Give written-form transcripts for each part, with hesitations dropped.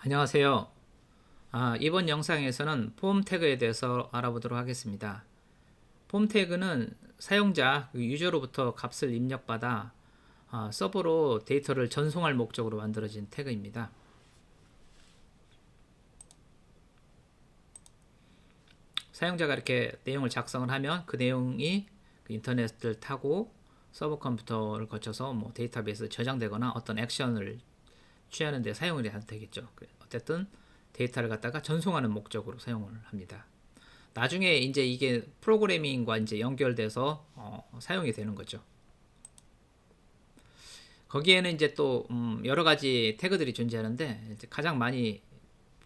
안녕하세요. 이번 영상에서는 폼 태그에 대해서 알아보도록 하겠습니다. 폼 태그는 사용자, 유저로부터 값을 입력받아 서버로 데이터를 전송할 목적으로 만들어진 태그입니다. 사용자가 이렇게 내용을 작성을 하면 그 내용이 인터넷을 타고 서버 컴퓨터를 거쳐서 데이터베이스에 저장되거나 어떤 액션을 취하는 데 사용이 되겠죠. 어쨌든 데이터를 갖다가 전송하는 목적으로 사용을 합니다. 나중에 이제 이게 프로그래밍과 이제 연결돼서 사용이 되는 거죠. 거기에는 이제 또 여러 가지 태그들이 존재하는데 가장 많이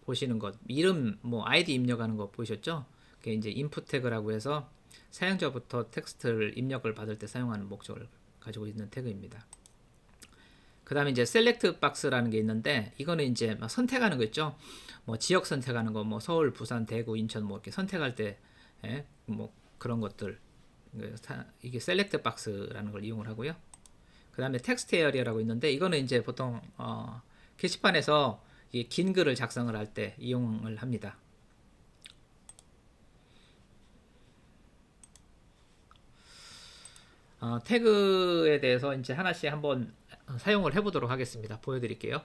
보시는 것 이름 아이디 입력하는 거 보셨죠? 그게 이제 인풋 태그라고 해서 사용자부터 텍스트를 입력을 받을 때 사용하는 목적을 가지고 있는 태그입니다. 그 다음에 이제 셀렉트 박스라는 게 있는데 이거는 이제 선택하는 거 있죠. 지역 선택하는 거, 서울, 부산, 대구, 인천 이렇게 선택할 때, 그런 것들. 이게 셀렉트 박스라는 걸 이용을 하고요. 그 다음에 텍스트 에어리어라고 있는데 이거는 이제 보통 게시판에서 긴 글을 작성을 할 때 이용을 합니다. 태그에 대해서 이제 하나씩 한번 사용을 해보도록 하겠습니다. 보여드릴게요.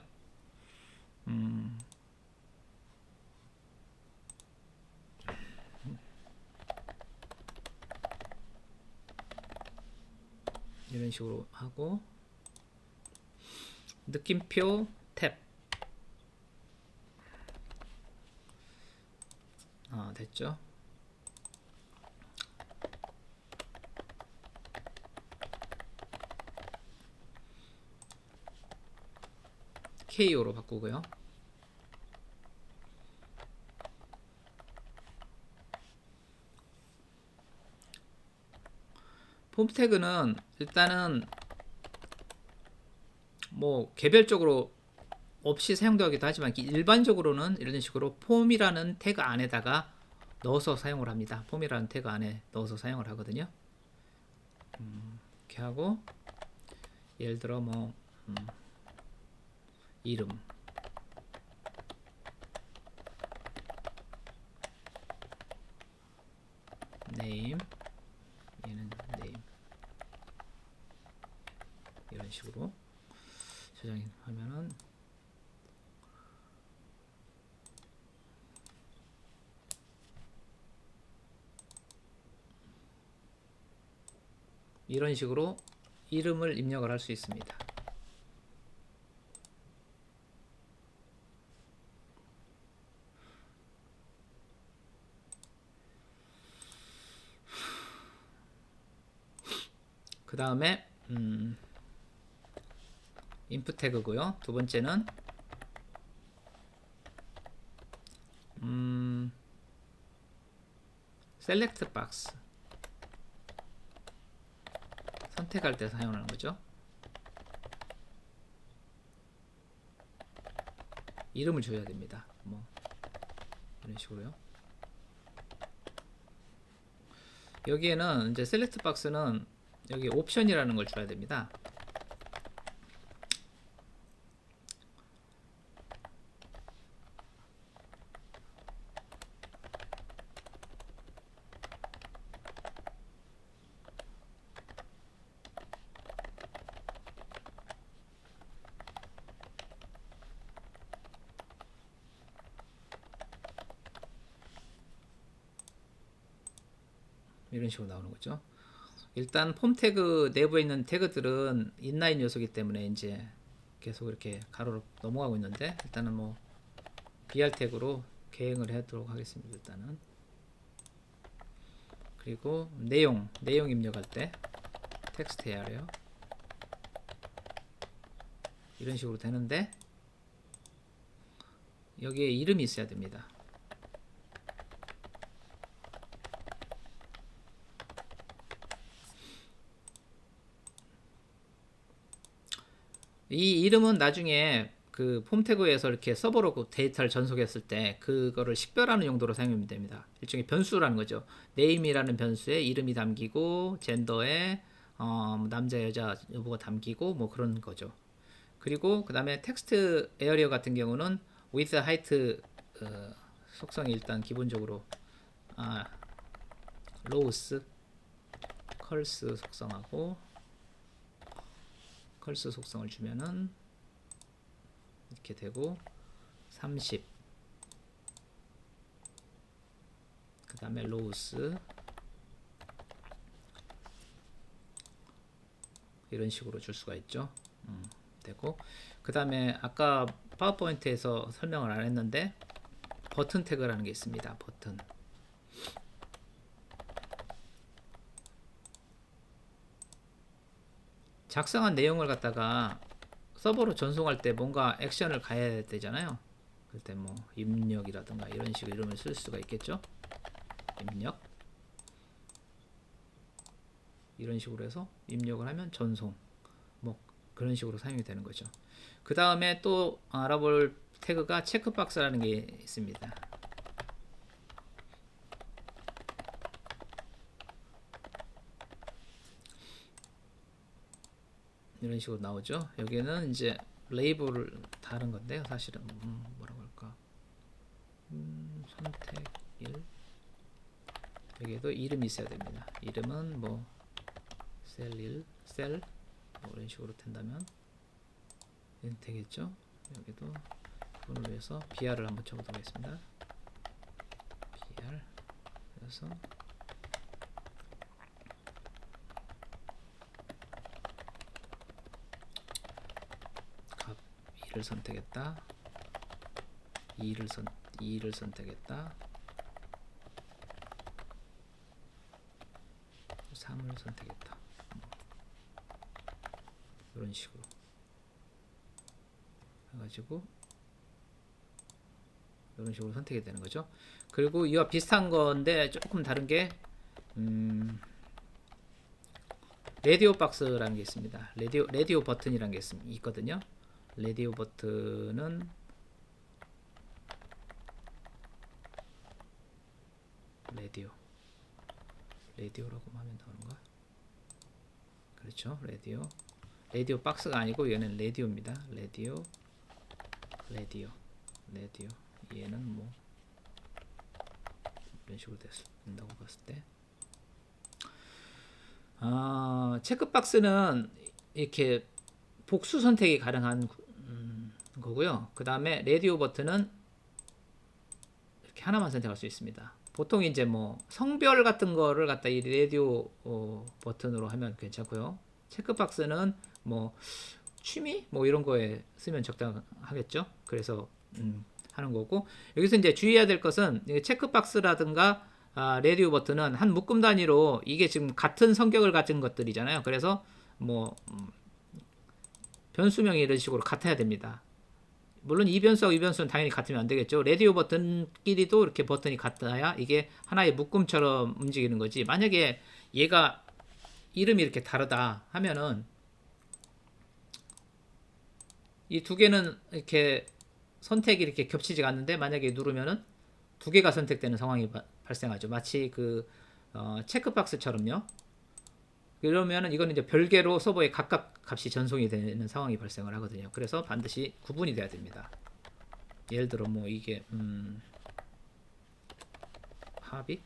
이런 식으로 하고 느낌표 탭 됐죠. KO로 바꾸고요. 폼 태그는 일단은 개별적으로 없이 사용되기도 하지만 일반적으로는 이런 식으로 폼이라는 태그 안에다가 넣어서 사용을 합니다. 폼이라는 태그 안에 넣어서 사용을 하거든요. 이렇게 하고 예를 들어 이름 name 얘는 name 이런 식으로 저장하면은 이런 식으로 이름을 입력을 할 수 있습니다. 그 다음에 인풋 태그고요. 두 번째는 셀렉트 박스 선택할 때 사용하는 거죠. 이름을 줘야 됩니다. 이런 식으로요. 여기에는 이제 셀렉트 박스는 여기 옵션이라는 걸 줘야 됩니다. 이런 식으로 나오는 거죠. 일단 폼 태그 내부에 있는 태그들은 인라인 요소이기 때문에 이제 계속 이렇게 가로로 넘어가고 있는데 일단은 BR 태그로 계행을 하도록 하겠습니다. 일단은 그리고 내용 입력할 때 텍스트 해야 해요. 이런 식으로 되는데 여기에 이름이 있어야 됩니다. 이 이름은 나중에 그 폼 태그에서 이렇게 서버로 그 데이터를 전송했을 때 그거를 식별하는 용도로 사용이 됩니다. 일종의 변수라는 거죠. name이라는 변수에 이름이 담기고 젠더에 남자 여자 여부가 담기고 그런 거죠. 그리고 그 다음에 텍스트 에어리어 같은 경우는 with height 속성이 일단 기본적으로 로우스 컬스 속성하고 컬스 속성을 주면은 이렇게 되고 30 그 다음에 로우스 이런 식으로 줄 수가 있죠. 되고 그 다음에 아까 파워포인트에서 설명을 안 했는데 버튼 태그라는 게 있습니다. 버튼 작성한 내용을 갖다가 서버로 전송할 때 뭔가 액션을 가해야 되잖아요. 그럴 때 뭐 입력이라든가 이런 식으로 이름을 쓸 수가 있겠죠. 입력 이런 식으로 해서 입력을 하면 전송 뭐 그런 식으로 사용이 되는 거죠. 그 다음에 또 알아볼 태그가 체크박스라는 게 있습니다. 이런 식으로 나오죠. 여기는 이제 레이블을 다른 건데요. 사실은 뭐라고 할까? 선택 1 여기에도 이름이 있어야 됩니다. 이름은 뭐 셀 1, 셀 뭐 이런 식으로 된다면 되겠죠. 여기도 그걸 위해서 br을 한번 쳐보도록 하겠습니다. br 그래서 값 2를 선택했다. 2를 선택했다. 3을 선택했다. 이런 식으로 해가지고 이런 식으로 선택이 되는 거죠. 그리고 이와 비슷한 건데 조금 다른 게 라디오 박스라는 게 있습니다. 라디오 버튼이라는 게 있거든요. 라디오 버튼은 라디오라고 하면 나오는가? 그렇죠. 라디오 박스가 아니고 얘는 라디오입니다. 라디오 얘는 뭐 이런 식으로 된다고 봤을 때 체크박스는 이렇게 복수 선택이 가능한 거고요. 그 다음에 라디오 버튼은 이렇게 하나만 선택할 수 있습니다. 보통 이제 뭐 성별 같은 거를 갖다 이 라디오 버튼으로 하면 괜찮고요. 체크박스는 뭐 취미 뭐 이런 거에 쓰면 적당하겠죠. 그래서 하는 거고 여기서 이제 주의해야 될 것은 체크박스라든가 라디오 버튼은 한 묶음 단위로 이게 지금 같은 성격을 가진 것들이잖아요. 그래서 뭐 변수명이 이런 식으로 같아야 됩니다. 물론 이 변수하고 이 변수는 당연히 같으면 안 되겠죠. 라디오 버튼끼리도 이렇게 버튼이 같아야 이게 하나의 묶음처럼 움직이는 거지. 만약에 얘가 이름이 이렇게 다르다 하면은 이 두 개는 이렇게 선택이 이렇게 겹치지가 않는데 만약에 누르면은 두 개가 선택되는 상황이 발생하죠. 마치 그 체크박스처럼요. 그러면은 이거는 이제 별개로 서버에 각각 값이 전송이 되는 상황이 발생을 하거든요. 그래서 반드시 구분이 돼야 됩니다. 예를 들어 뭐 이게 합이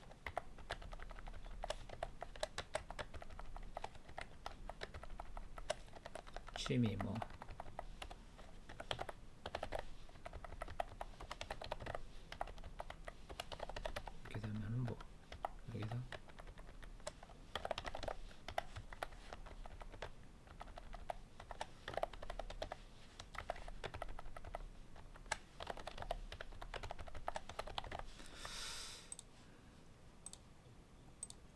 취미 뭐 이렇게 되면은 뭐 여기서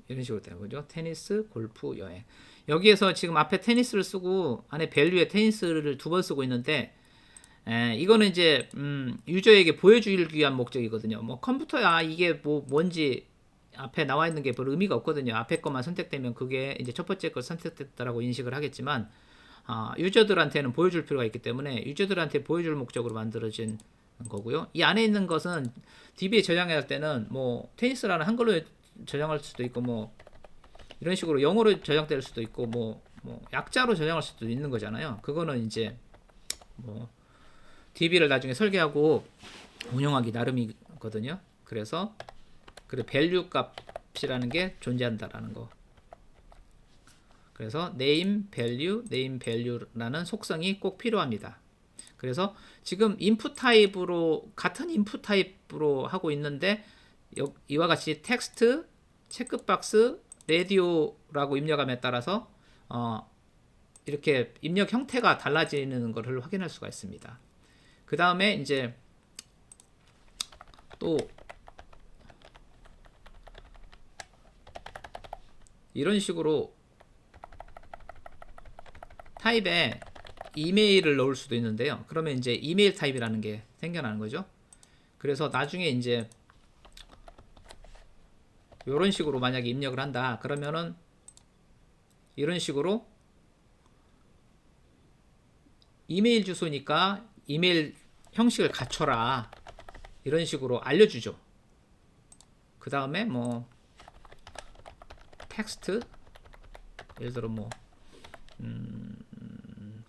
이런 식으로 되는 거죠. 테니스, 골프, 여행. 여기에서 지금 앞에 테니스를 쓰고 안에 밸류에 테니스를 두 번 쓰고 있는데 이거는 이제 유저에게 보여주기 위한 목적이거든요. 뭐 컴퓨터야 이게 뭐 뭔지 앞에 나와 있는 게 별 의미가 없거든요. 앞에 것만 선택되면 그게 이제 첫 번째 걸 선택됐다라고 인식을 하겠지만 유저들한테는 보여줄 필요가 있기 때문에 유저들한테 보여줄 목적으로 만들어진 거고요. 이 안에 있는 것은 DB에 저장할 때는 뭐 테니스라는 한글로 저장할 수도 있고 뭐 이런 식으로 영어로 저장될 수도 있고 뭐 약자로 저장할 수도 있는 거잖아요. 그거는 이제 뭐 DB를 나중에 설계하고 운영하기 나름이거든요. 그래서 그래 밸류 값이라는 게 존재한다라는 거. 그래서 name value라는 속성이 꼭 필요합니다. 그래서 지금 인풋 타입으로 같은 인풋 타입으로 하고 있는데 이와 같이 텍스트, 체크박스, 라디오라고 입력함에 따라서 이렇게 입력 형태가 달라지는 것을 확인할 수가 있습니다. 그 다음에 이제 또 이런 식으로 타입에 이메일을 넣을 수도 있는데요. 그러면 이제 이메일 타입이라는 게 생겨나는 거죠. 그래서 나중에 이제 이런 식으로 만약에 입력을 한다. 그러면은 이런 식으로 이메일 주소니까 이메일 형식을 갖춰라. 이런 식으로 알려주죠. 그 다음에 뭐 텍스트 예를 들어 뭐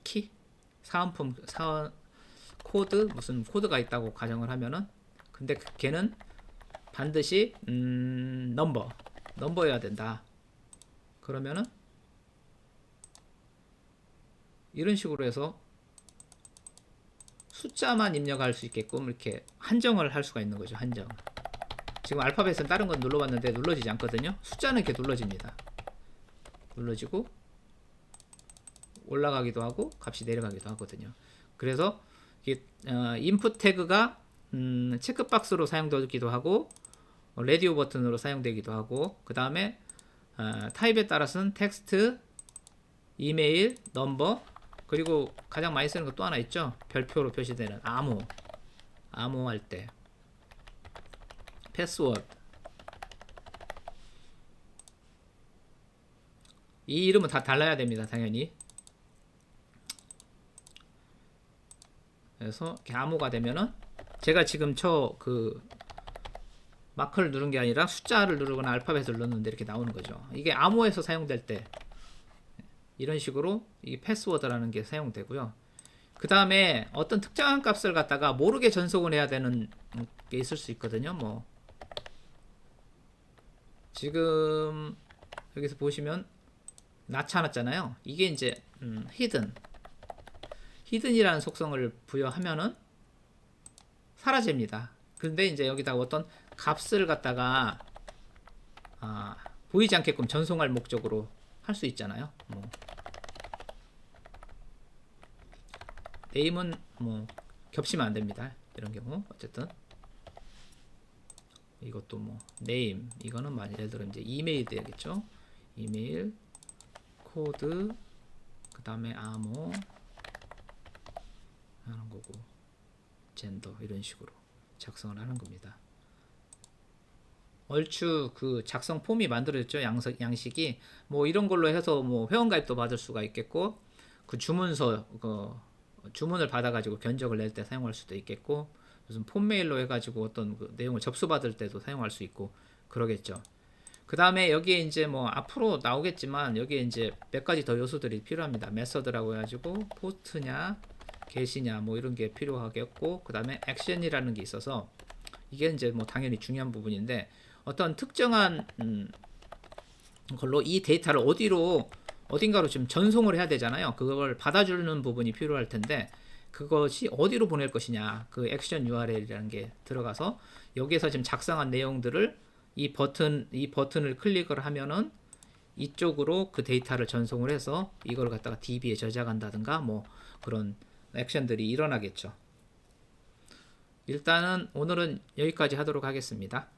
키 사은품 코드 무슨 코드가 있다고 가정을 하면은 근데 걔는 반드시 넘버여야 된다. 그러면은 이런 식으로 해서 숫자만 입력할 수 있게끔 이렇게 한정을 할 수가 있는 거죠. 한정. 지금 알파벳은 다른 건 눌러봤는데 눌러지지 않거든요. 숫자는 이렇게 눌러집니다. 눌러지고 올라가기도 하고 값이 내려가기도 하거든요. 그래서 인풋 태그가 체크박스로 사용되기도 하고 라디오 버튼으로 사용되기도 하고 그 다음에 타입에 따라서는 텍스트, 이메일, 넘버 그리고 가장 많이 쓰는 거 또 하나 있죠. 별표로 표시되는 암호 할 때 패스워드 이 이름은 다 달라야 됩니다. 당연히. 그래서 이렇게 암호가 되면은 제가 지금 그 마크를 누른 게 아니라 숫자를 누르거나 알파벳을 눌렀는데 이렇게 나오는 거죠. 이게 암호에서 사용될 때 이런 식으로 이 패스워드라는 게 사용되고요. 그 다음에 어떤 특정한 값을 갖다가 모르게 전송을 해야 되는 게 있을 수 있거든요. 뭐 지금 여기서 보시면 나타났잖아요. 이게 이제 히든이라는 속성을 부여하면은 사라집니다. 근데 이제 여기다가 어떤 값을 갖다가 보이지 않게끔 전송할 목적으로 할 수 있잖아요. 뭐 네임은 뭐 겹치면 안 됩니다. 이런 경우 어쨌든 이것도 뭐 네임 이거는 예를 들어 이제 이메일 되겠죠. 이메일 코드 그 다음에 암호 하는 거고 젠더 이런 식으로 작성을 하는 겁니다. 얼추 그 작성 폼이 만들어졌죠. 양식이 뭐 이런 걸로 해서 뭐 회원가입도 받을 수가 있겠고 그 주문서 주문을 받아가지고 견적을 낼 때 사용할 수도 있겠고 무슨 폼메일로 해가지고 어떤 그 내용을 접수받을 때도 사용할 수 있고 그러겠죠. 그 다음에 여기에 이제 뭐 앞으로 나오겠지만 여기에 이제 몇 가지 더 요소들이 필요합니다. 메서드라고 해가지고 포스트냐 게시냐 뭐 이런 게 필요하겠고 그 다음에 액션이라는 게 있어서 이게 이제 뭐 당연히 중요한 부분인데 어떤 특정한 걸로 이 데이터를 어딘가로 지금 전송을 해야 되잖아요. 그걸 받아주는 부분이 필요할 텐데 그것이 어디로 보낼 것이냐 그 액션 URL이라는 게 들어가서 여기에서 지금 작성한 내용들을 이 버튼을 클릭을 하면은 이쪽으로 그 데이터를 전송을 해서 이걸 갖다가 DB에 저장한다든가 뭐 그런 액션들이 일어나겠죠. 일단은 오늘은 여기까지 하도록 하겠습니다.